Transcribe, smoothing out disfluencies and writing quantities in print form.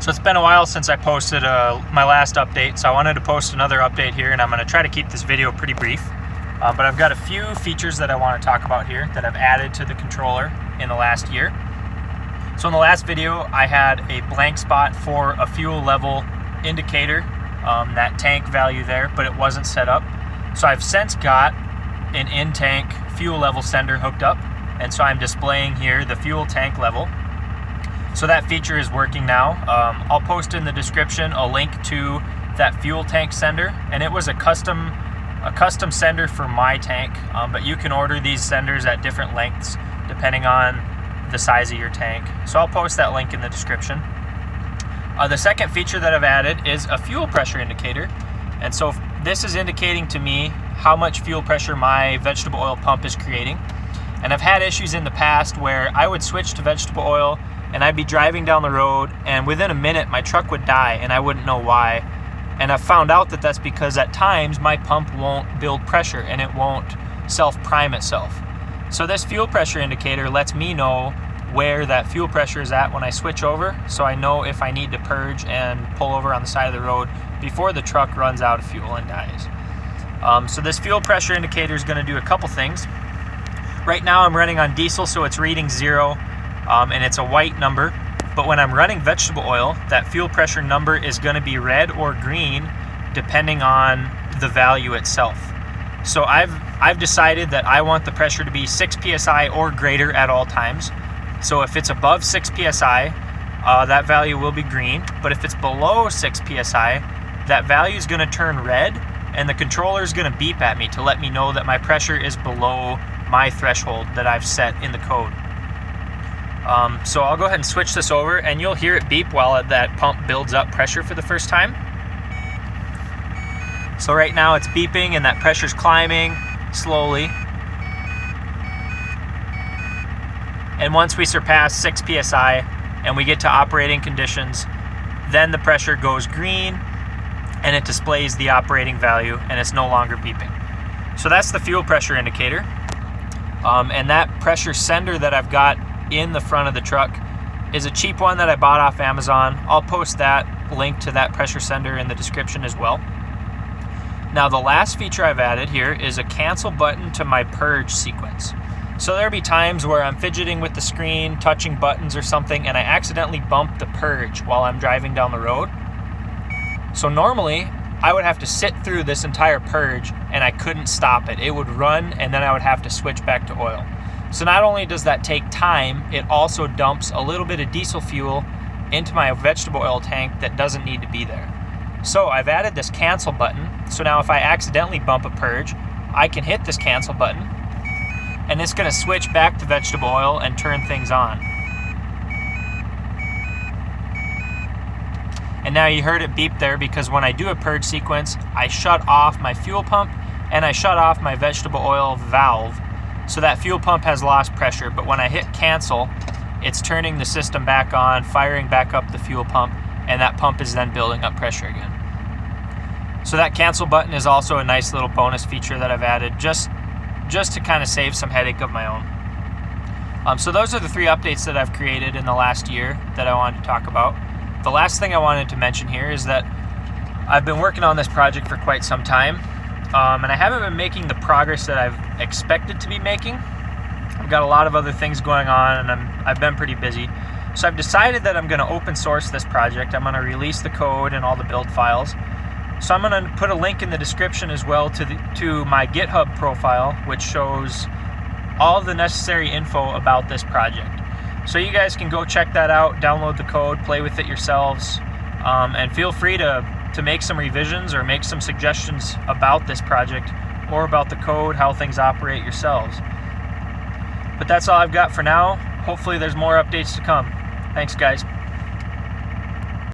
So it's been a while since I posted my last update, so I wanted to post another update here, and I'm going to try to keep this video pretty brief. But I've got a few features that I want to talk about here that I've added to the controller in the last year. So in the last video, I had a blank spot for a fuel level indicator, that tank value there, but it wasn't set up. So I've since got an in-tank fuel level sender hooked up, and so I'm displaying here the fuel tank level. So that feature is working now. I'll post in the description a link to that fuel tank sender, and it was a custom sender for my tank, but you can order these senders at different lengths depending on the size of your tank. So I'll post that link in the description. The second feature that I've added is a fuel pressure indicator, and so this is indicating to me how much fuel pressure my vegetable oil pump is creating. And I've had issues in the past where I would switch to vegetable oil and I'd be driving down the road, and within a minute my truck would die and I wouldn't know why. And I've found out that that's because at times my pump won't build pressure and it won't self-prime itself. So this fuel pressure indicator lets me know where that fuel pressure is at when I switch over, so I know if I need to purge and pull over on the side of the road before the truck runs out of fuel and dies. So this fuel pressure indicator is going to do a couple things. Right now I'm running on diesel, so it's reading 0. And it's a white number, but when I'm running vegetable oil, that fuel pressure number is going to be red or green depending on the value itself. So I've decided that I want the pressure to be 6 psi or greater at all times. So if it's above 6 psi, that value will be green, but if it's below 6 psi, that value is going to turn red, and the controller is going to beep at me to let me know that my pressure is below my threshold that I've set in the code. So I'll go ahead and switch this over, and you'll hear it beep while that pump builds up pressure for the first time. So right now it's beeping and that pressure's climbing slowly. And once we surpass 6 psi and we get to operating conditions, then the pressure goes green and it displays the operating value and it's no longer beeping. So that's the fuel pressure indicator. And that pressure sender that I've got in the front of the truck is a cheap one that I bought off Amazon. I'll post that link to that pressure sender in the description as well. Now the last feature I've added here is a cancel button to my purge sequence. So there'll be times where I'm fidgeting with the screen, touching buttons or something, and I accidentally bump the purge while I'm driving down the road. So normally I would have to sit through this entire purge and I couldn't stop it. It would run and then I would have to switch back to oil. So not only does that take time, it also dumps a little bit of diesel fuel into my vegetable oil tank that doesn't need to be there. So I've added this cancel button. So now if I accidentally bump a purge, I can hit this cancel button and it's going to switch back to vegetable oil and turn things on. And now you heard it beep there because when I do a purge sequence, I shut off my fuel pump and I shut off my vegetable oil valve. So that fuel pump has lost pressure, but when I hit cancel, it's turning the system back on, firing back up the fuel pump, and that pump is then building up pressure again. So that cancel button is also a nice little bonus feature that I've added just to kind of save some headache of my own. So those are the 3 updates that I've created in the last year that I wanted to talk about. The last thing I wanted to mention here is that I've been working on this project for quite some time. And I haven't been making the progress that I've expected to be making. I've got a lot of other things going on and I've been pretty busy. So I've decided that I'm going to open source this project. I'm going to release the code and all the build files. So I'm going to put a link in the description as well to my GitHub profile, which shows all the necessary info about this project. So you guys can go check that out, download the code, play with it yourselves, and feel free to make some revisions or make some suggestions about this project or about the code, how things operate yourselves. But that's all I've got for now. Hopefully there's more updates to come. Thanks guys.